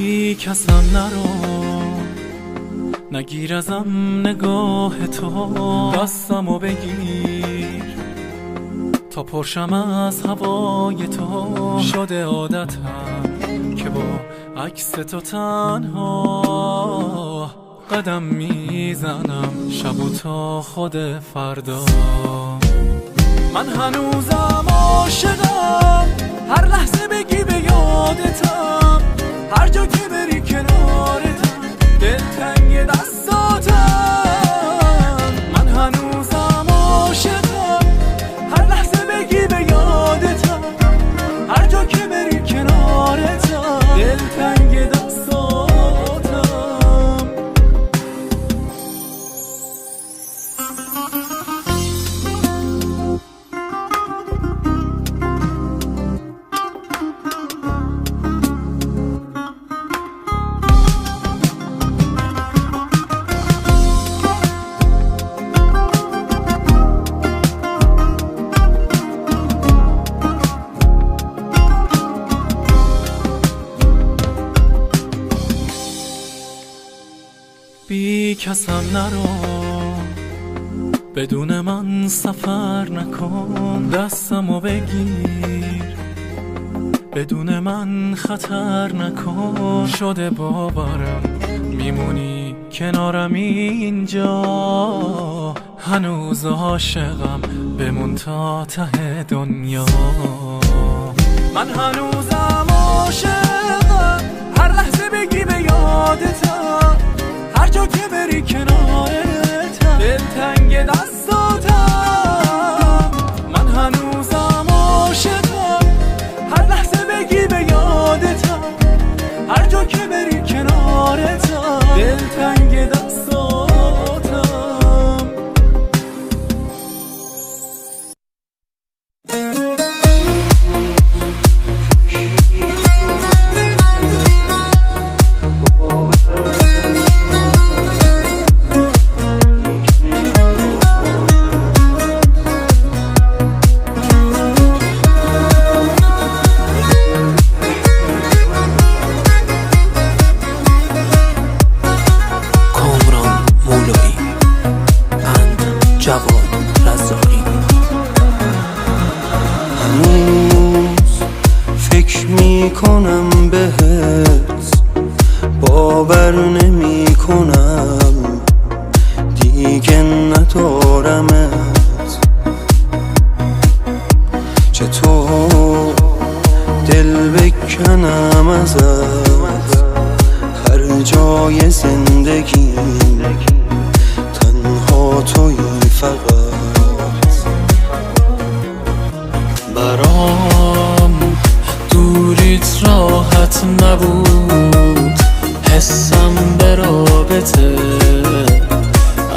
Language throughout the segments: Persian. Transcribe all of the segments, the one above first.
بی کسم نرو، نگیر ازم نگاه تو، دستمو بگیر تا پرشم از هوای تو. شده عادتم که با عکس تو تنها قدم میزنم شب و تا خود فردا. من هنوزم عاشقم، هر لحظه بگی به یادتم، هر جا که بری کنارتم، دلتنگ دستاتم. من هنوزم عاشقم، هر لحظه بگی به یادتم، هر جا که بری کنارتم، دلتنگ دستاتم. بی کسم نرو، بدون من سفر نکن، دستمو بگیر بدون من خطر نکن. شده باورم میمونی کنارم اینجا، هنوز عاشقم بمون تا ته دنیا. من هنوزم عاشقم، هر لحظه بگی به یادتم، هر جا که بری کنارتم، دلتنگ دستاتم. من هنوزم عاشقم، هر لحظه بگی به یادتم، هر جا که بری کنارتم، دلتنگ دستاتم. هنوز فکر میکنم بهت، باور نمی کنم دیگه ندارمت. چطور دل بکنم ازت، هر جای زندگی تنها توی فقط. برام دوریت راحت نبود، حسم به رابطه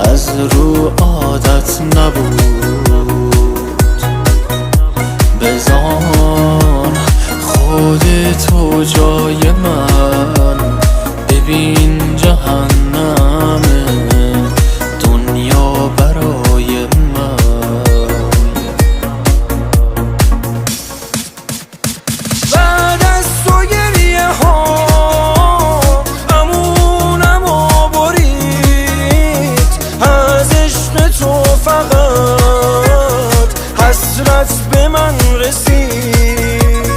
از رو عادت نبود. بذار خودتو جای من، ببین جهنم دنیا برای من. حسرت به من رسید،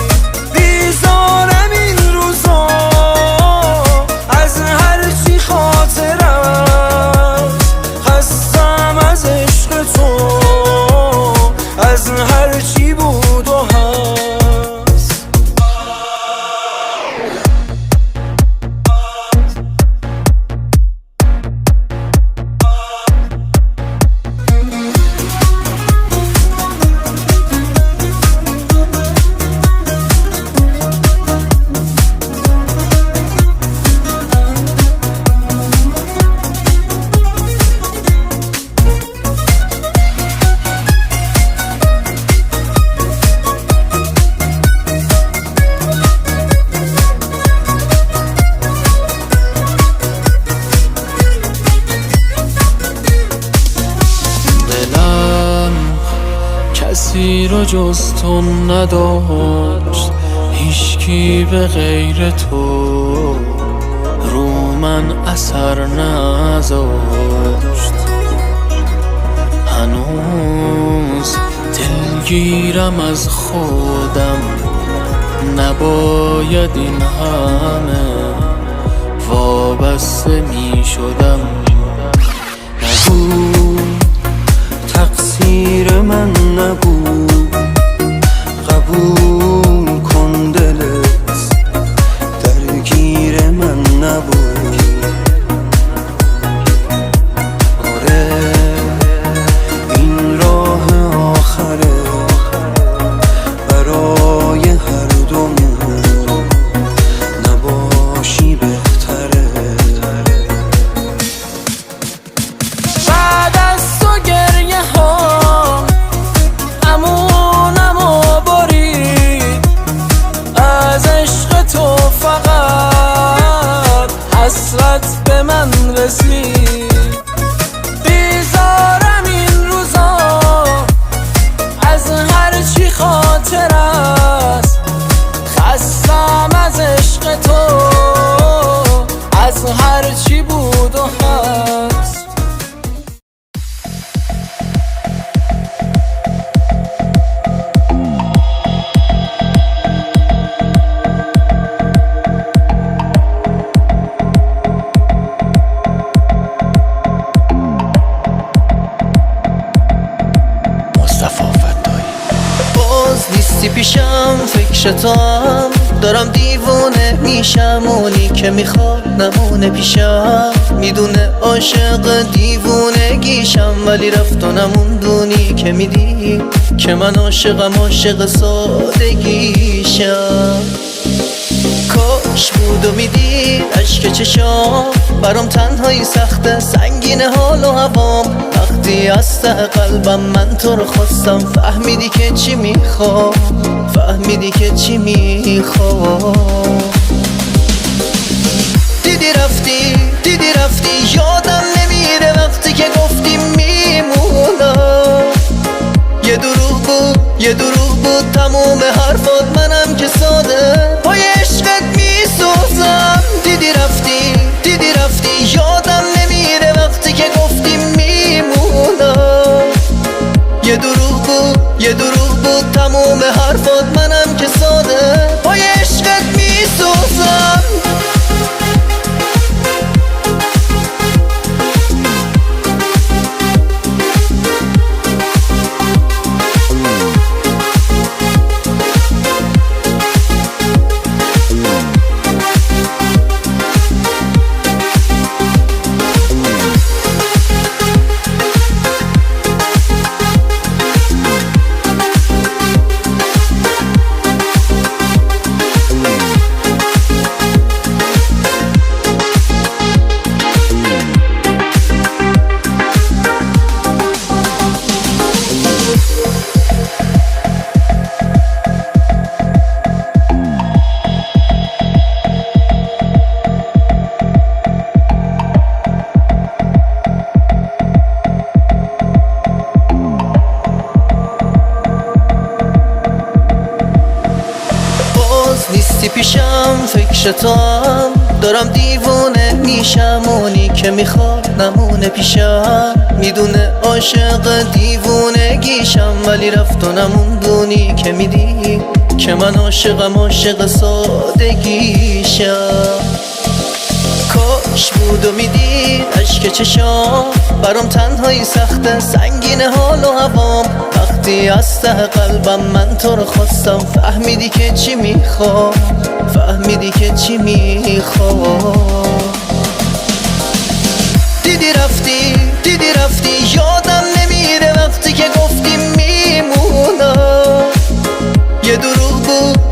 بیزارم این روزا از هرچی خاطرم، خستم از عشق تو، از هرچی بود و هست. کسی رو جز تو نداشت، هیچکی به غیر تو. من اثر نذاشت، هنوز دلگیرم از خودم. نباید این همه وابسته می شدم. نگو تقصیر من نگو، قبول کن دلت درگیر من نبود. آره این راه آخره برای هر دومون، نباشی بهتره. بعد از تو گریه ها امونم و برید، از عشق تو فقط حسرت به من رسید. بیزارم این روزا از هر چی خاطر است، خستم از عشق تو، از هر چی بود و هست. باز نیستی پیشم، فکر تو هم دارم دیوونه میشم. اونی که میخواد نمونه پیشم، میدونه عاشق دیوونگیشم، ولی رفت و نموندونی که میدی که من عاشقم، عاشق سادگیشم. کاش بود و میدی عشق چشام، برام تنهایی سخته سنگین حال و هوام. وقتی از ته قلبم من تو رو خواستم، فهمیدی که چی میخوام، فهمیدی که چی میخوام. دیدی رفتی یادم نمیره وقتی که گفتی میمونم. یه دروغ بود تموم حرفات، منم که ساده پای عشقت میسوزم. دیدی رفتی یادم نمیره وقتی که گفتی میمونم. یه دروغ بود تموم حرفات، منم که ساده پای عشقت میسوزم. نیستی پیشم، فکر تو هم دارم دیوونه میشم. اونی که میخواد نمونه پیشم، میدونه عاشق دیوونگیشم، ولی رفت و نموندونی که میدی که من عاشقم، عاشق سادگیشم. کاش بود و میدی عشق چشام، برام تنهایی سخته سنگین حال و هوام. وقتی از ته قلبم من تو رو خواستم، فهمیدی که چی میخوام، فهمیدی که چی میخوام. دیدی رفتی یادم نمیره وقتی که گفتی میمونم.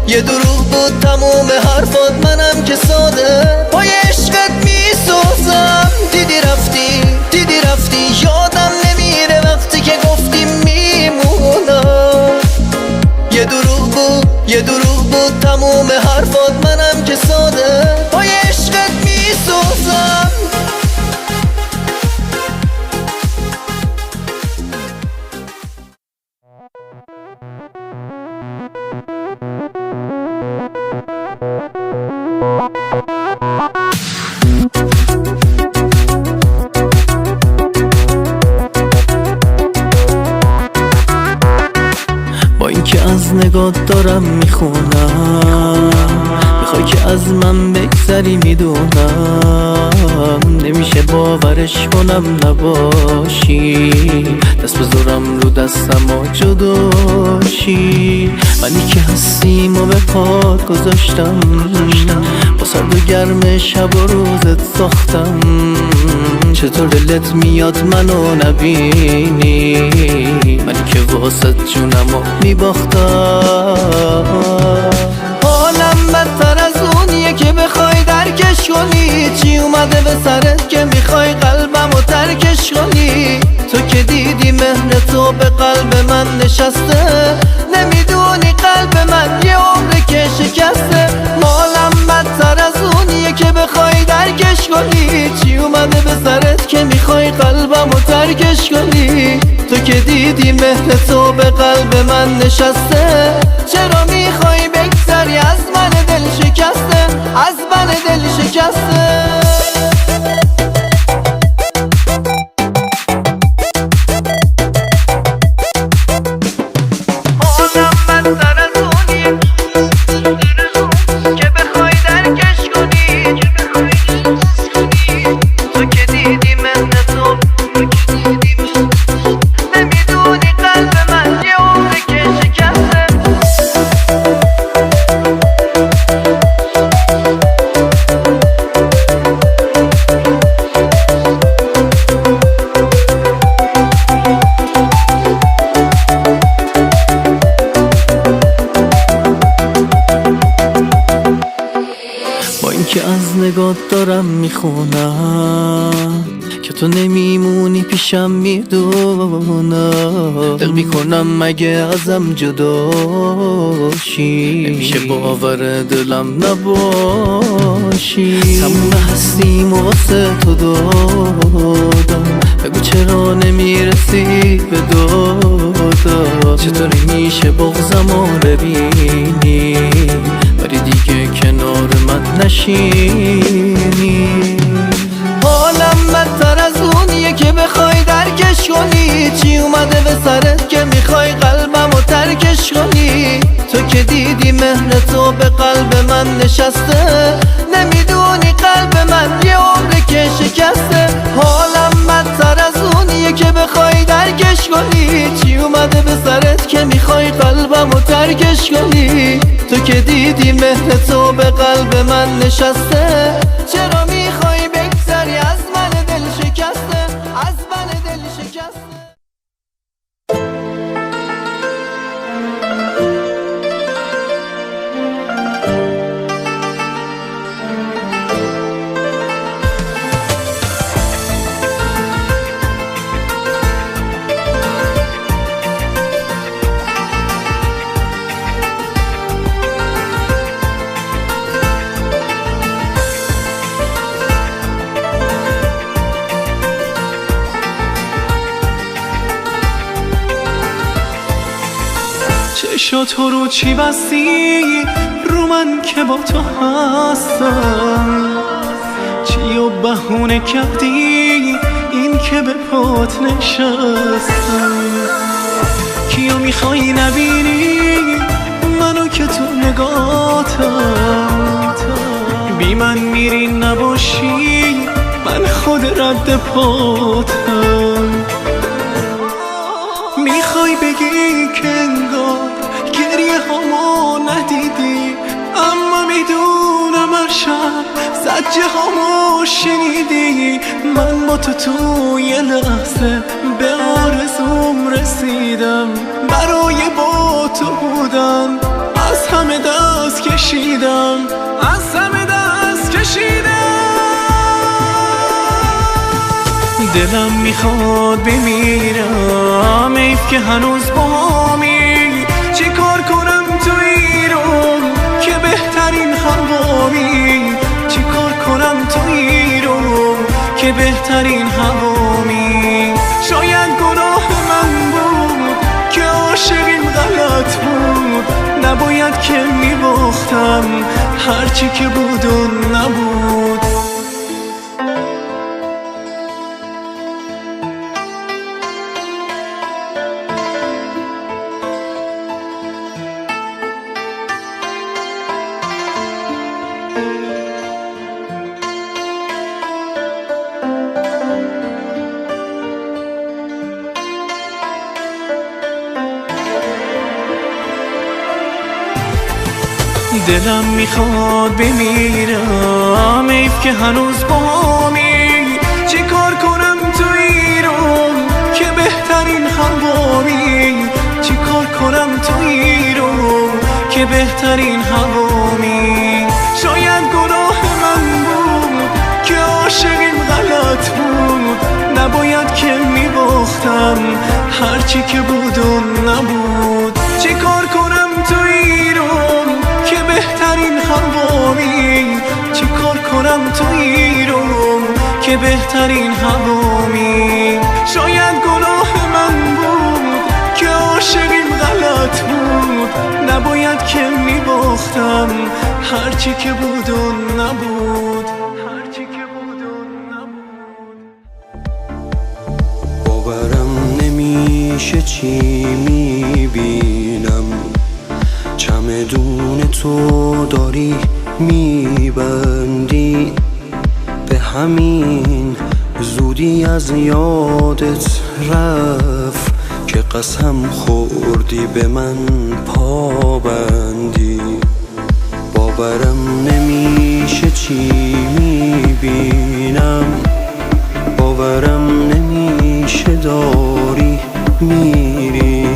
یه دروغ بود تموم حرفات، منم که ساده پای عشقت میسوزم. دیدی رفتی یادم نمیره وقتی که گفتی میمونم. یه دروغ بود تموم حرفات، منم که ساده پای عشقت میسوزم. نگات دارم میخونم، میخوای که از من بگذری میدونم، نمیشه باورش کنم نباشی، دست بذارم رو دستم و جداشی. منی که هستیم و به پات گذاشتم، با سرد و گرم شب و روزت ساختم، چطور دلت میاد منو نبینی، منی که واسه جونمو میباختم. حالم بدتر از اونیه که بخوای درکش کنی، چی اومده به سرت که میخوای قلبمو ترکش کنی، تو که دیدی مهر تو به قلب من نشسته، نمیدونی قلب من یه عمر که شکسته. حالم بدتر از اونیه که بخوای درکش کنی، چی اومده به سرت که میخوای قلبمو ترکش کنی، تو که دیدی مهر تو به قلب من نشسته، چرا میخوای بگذری از من دل شکسته، از من دل شکسته. که از نگات دارم میخونم که تو نمیمونی پیشم میدونم، دق میکنم مگه ازم جداشی، نمیشه باور دلم نباشی. تموم هستیم و واسه تو دادم، بگو چرا نمیرسی به دادم، چطوری میشه بغضمو ببینی ولی دیگه کنار من نشینی. حالم بدتر از اونیه که بخوای درکش کنی، چی اومده به سرت که میخوای قلبمو ترکش کنی، تو که دیدی مهر تو به قلب من نشسته، نمیدونی قلب من یه عمر که شکسته. حالم بدتر از اونیه که بخوای درکش کنی، چی اومده به سرت که میخوای قلبمو ترکش کنی، تو که دیدی مهر تو به قلب من نشسته، چرا میخوای بگذری از من دل شکسته، از من دل شکسته. چشاتو رو چی بستی رو من که با تو هستم، چی و بهونه کردی این که به پات نشستم، کیو میخوای نبینی منو که تو نگاتم، بی من میری نباشی من خود رد پاتم. میخوای بگی که انگار گریه هامو ندیدی، اما میدونم هر شب زجه هامو شنیدی، من با تو توی لحظه به آرزوم رسیدم، برای با تو بودم از همه دست کشیدم، از همه دست کشیدم. دلم میخواد بمیرم ایف که هنوز بامی، چی کار کنم توی رو که بهترین هوامی، چی کار کنم توی رو که بهترین هوامی. شاید گناه من بود که عاشقیم غلط بود، نباید که میباختم هرچی که بود و نبود. دلم میخواد بمیرم، حیف که هنوز باهامی. چی کار کنم تویی رو که بهترین هوامی؟ چی کار کنم تویی رو که بهترین هوامی؟ شاید گناه من بود که عاشقیم غلط بود، نباید که میباختم هرچی که بود و نبود. چی کار کنم تویی رو که بهترین هوامی؟ چی کار کنم تویی رو که بهترین هوامی؟ شاید گناه من بود که عاشقیم غلط بود، نباید که میباختم هرچی که بود و نبود، هرچی که بود و نبود. باورم نمیشه چی میبینم، چمدون تو داری میبندی، به همین زودی از یادت رفت که قسم خوردی به من پابندی. باورم نمیشه چی میبینم، باورم نمیشه داری میری،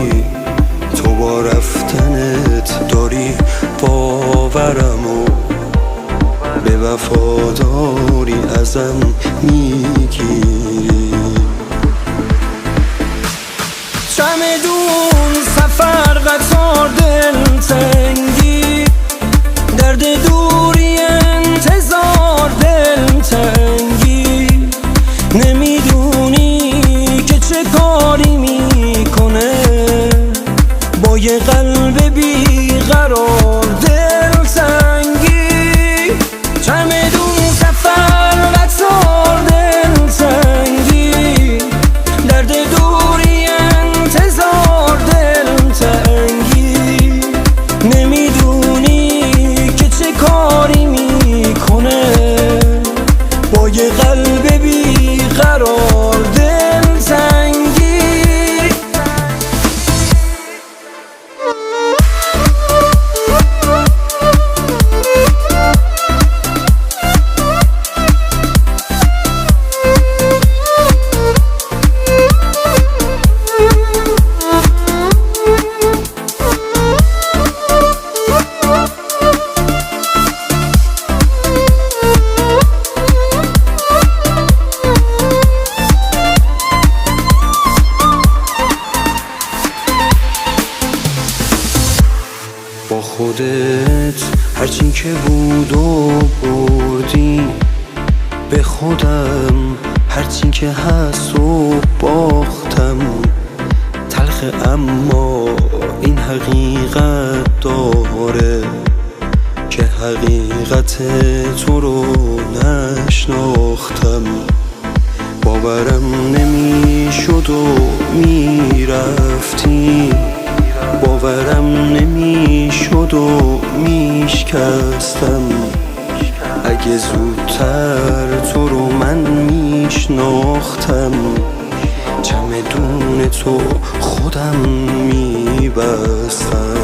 تو با رفتنت داری باورمو به وفاداری ازم میگیری. چمدون سفر قطار دلتنگی، درد دوری انتظار دلتنگی، نمیدونی که چه کاری میکنه با یه قلب بیقرار دلتنگی. چمدون سفر قطار دلتنگی، درد دوری انتظار دلتنگی، نمیدونی که چه کاری میکنه با یه قلب بیقرار دلتنگی. با خودت هرچی که بود و بردی، به خودم هرچی که هست و باختم. تلخ اما این حقیقت داره که حقیقت تو رو نشناختم. باورم نمیشد و میرفتی، باورم نمیشد و میشکستم. اگه زودتر تو رو من میشناختم، چمدون تو خودم میبستم.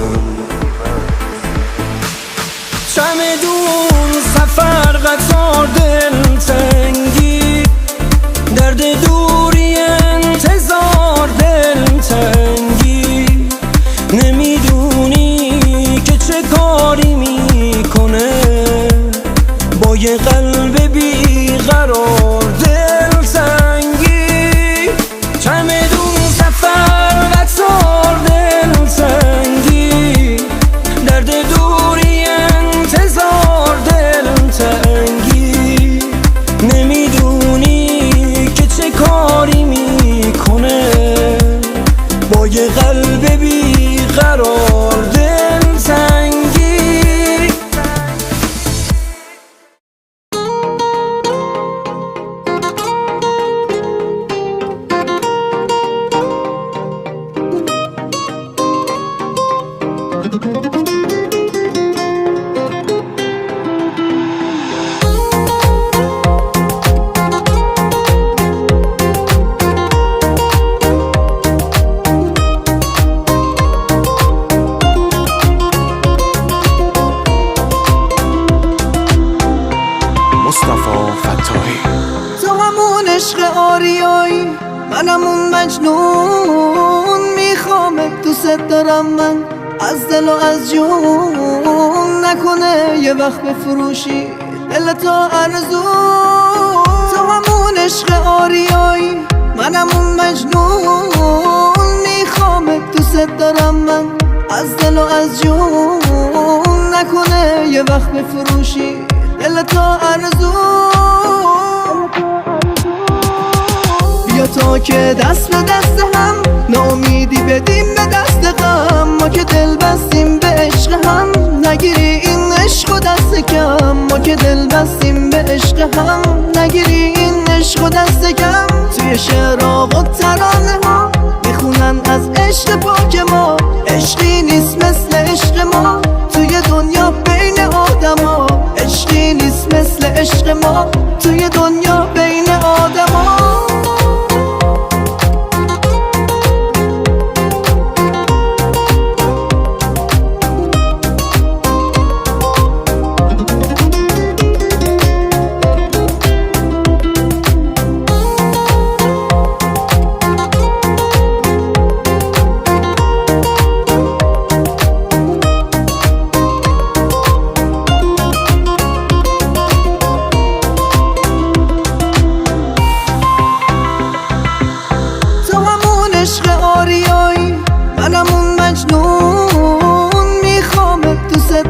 چمدون سفر قطار دلتنگی، درد دوری انتظار دلتنگی، نمیدونی که چه کاری میکنه با یه قلب بیقرار دلتنگی. چمدون سفر قطار دلتنگی، درد دوری انتظار دلتنگی، نمیدونی که چه کاری میکنه با یه قلب بیقرار دلتنگی. فتاحی. تو همون عشق آریایی، منم اون مجنون، میخوامت دوست دارم من از دل و از جون. نکنه یه وقت بفروشی دل تو ارزون. تو همون عشق آریایی، منم اون مجنون، میخوامت دوست دارم من از دل و از جون. نکنه یه وقت بفروشی دل تو ارزون. بیا تا که دست به دست هم، ناامیدی بدیم به دست غم. ما که دل بستیم به عشق هم، نگیری این عشق و دست کم. ما که دل بستیم به عشق هم، نگیری این عشق و دست کم. توی شعرها و ترانه ها میخونن از عشق پاک ما. عشقی نیست مثل عشق ما توی دنیا بین آدم ها. عشقی نیست مثل عشق ما توی دنیا بین آدم ها.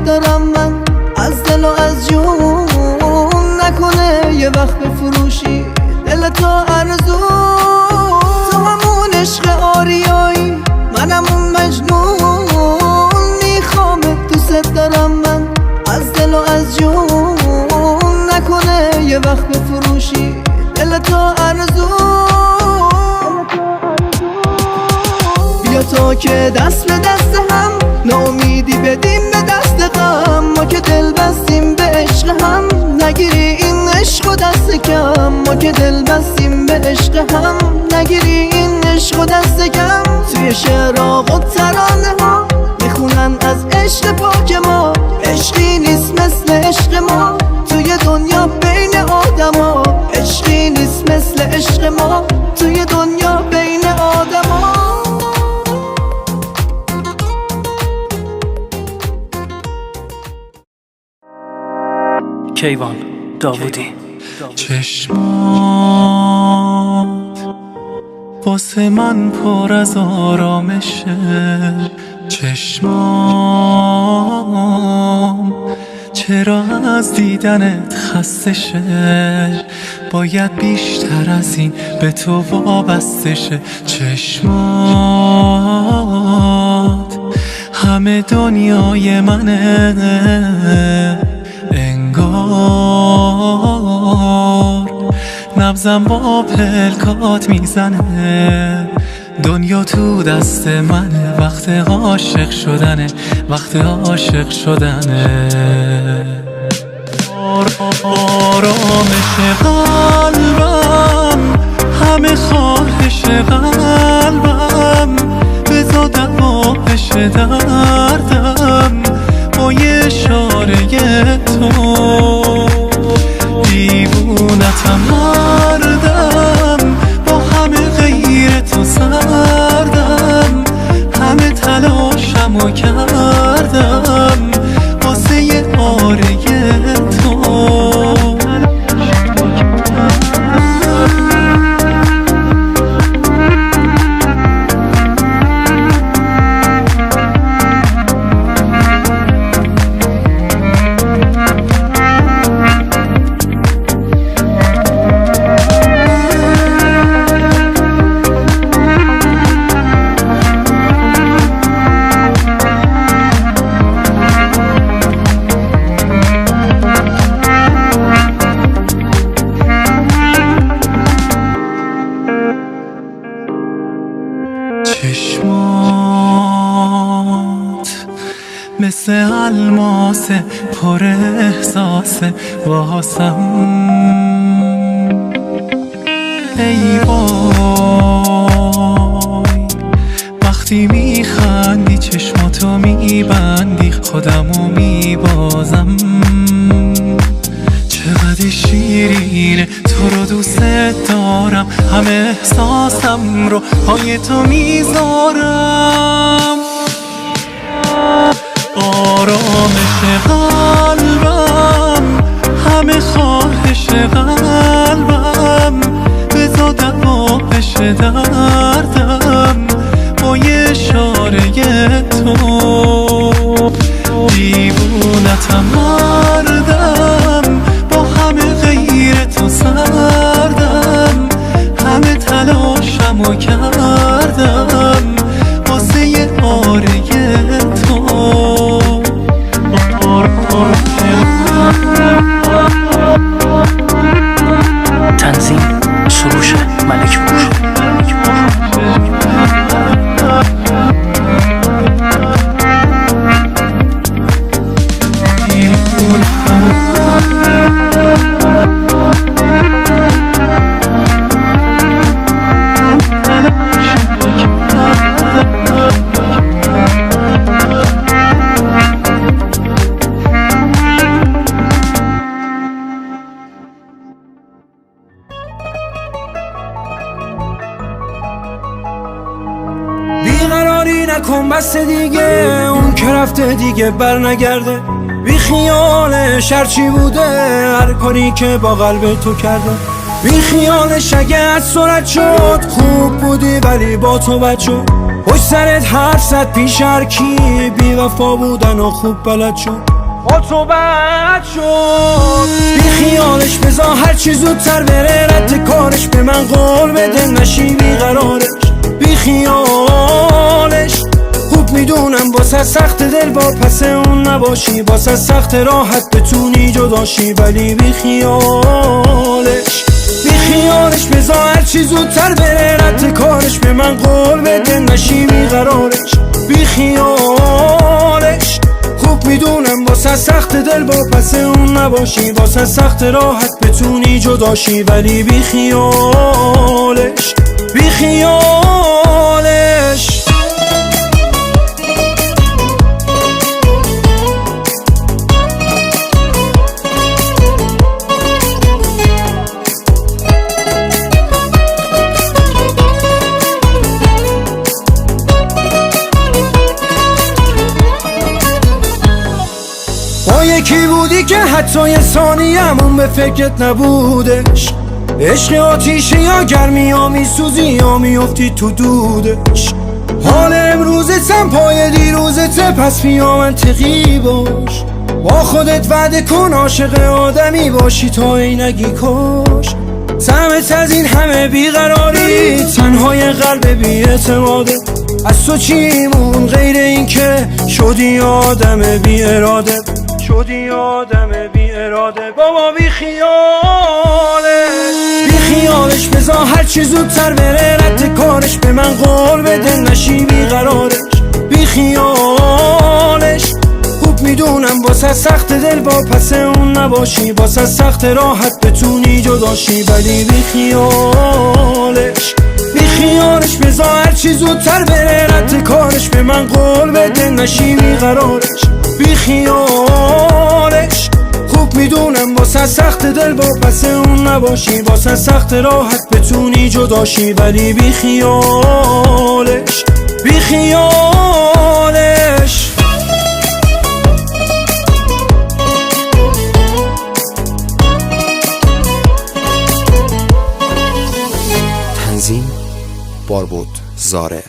دارم من از دل و از جون. نکنه یه وقت بفروشی دل تو ارزون. تو همون عشق آریایی، منم اون مجنون، میخوامت دوست دارم من از دل و از جون. نکنه یه وقت بفروشی دل تو ارزون. بیا تا که دست به دست هم، ناامیدی بدیم به دست غم. ما که دل بستیم به عشق هم، نگیری این عشق و دست کم. ما که دل بستیم به عشق هم، نگیری این عشق و دست کم. توی شعرها و ترانه ها میخونن از عشق پاک ما. عشقی نیست مثل عشق ما توی دنیا بین آدم ها. عشقی نیست مثل عشق ما توی دنیا بین آدم ها. کیوان داوودی. چشمات واسه من پر از آرامشه. چشمام چرا از دیدنت خسته شه. باید بیشتر از این به تو وابسته شه. چشمات همه دنیای منه. انگار نبضم با پلکات میزنه. دنیا تو دست منه، وقت عاشق شدنه، وقت عاشق شدنه. آرامش قلبم، همه خواهش قلبم، بذار دوا بشه دردم با یه اشاره تو. دیوونتم مردم، با همه غیر تو سردم. همه تلاشمو کردم واسه یه آره تو. چشمات مثل الماس پر احساس واسم. ای وای وقتی میخندی چشماتو میبندی خودمو میبازم. چقدر شیری اینه تو رو دوست دارم، همه احساسم رو پای تو میذارم. آرامش قلبم، همه خواهش قلبم، بذار دوا بشه دردم با یه اشاره تو. دیوونتم مردم، با همه غیر تو سردم، همه تلاشمو کردم واسه یه آره تو. تنظیم سروش ملک پور. بیقراری نکن بس دیگه، اون که رفته دیگه بر نگرده. بی خیالش هرچی بوده، هر کاری که با قلب تو کرده. بی خیالش اگه از سرعت شد، خوب بودی ولی با تو بد شد. پشت سرت حرف زد پیش هر کی، بی وفا بودن و خوب بلد شد. با تو بد شد. بی خیالش بذار هرچی زودتر بره، رد کارش به من قول بده، نشی بیقرارش. بی خیالش خوب میدونم واسه سخت دل با پس اون نباشی، واسه سخت راحت بتونی جداشی، ولی بی خیالش. بی خیالش بذار هرچی زودتر بره، رد کارش به من قول بده، نشی بیقرارش. بی خیالش خوب میدونم واسه سخت دل با پس اون نباشی، واسه سخت راحت بتونی جداشی، ولی بی خیالش. بی خیالش. با یکی بودی که حتی یه ثانیه‌مون به فکرت نبودش. عشق آتیشه یا گرمی یا میسوزی یا میافتی تو دودش. حال امروزتم پای دیروزته، پس بیا منطقی باش. با خودت وعده کن عاشق آدمی باشی تا اینگی کاش. سمت از این همه بیقراری، تنهای قلب بی اعتماده. از تو چیمون غیر این که شدی آدم بی اراده، شدی آدم بی اراده. بابا بی خیالش. بی خیالش بذار هرچی زودتر بره، رد کارش به من قول بده، نشی بیقرارش. بی خیالش خوب میدونم واسه سخت دل با پس اون نباشی، واسه سخت راحت بتونی جداشی، ولی بی خیالش. بی خیالش بذار هرچی زودتر بره، رد کارش به من قول بده، نشی بیقرارش. بی خیالش خوب میدونم واسه سخت دل با پس اون نباشی، واسه سخت راحت بتونی جداشی، ولی بی خیالش. بی خیالش. تنظیم باربود زاره.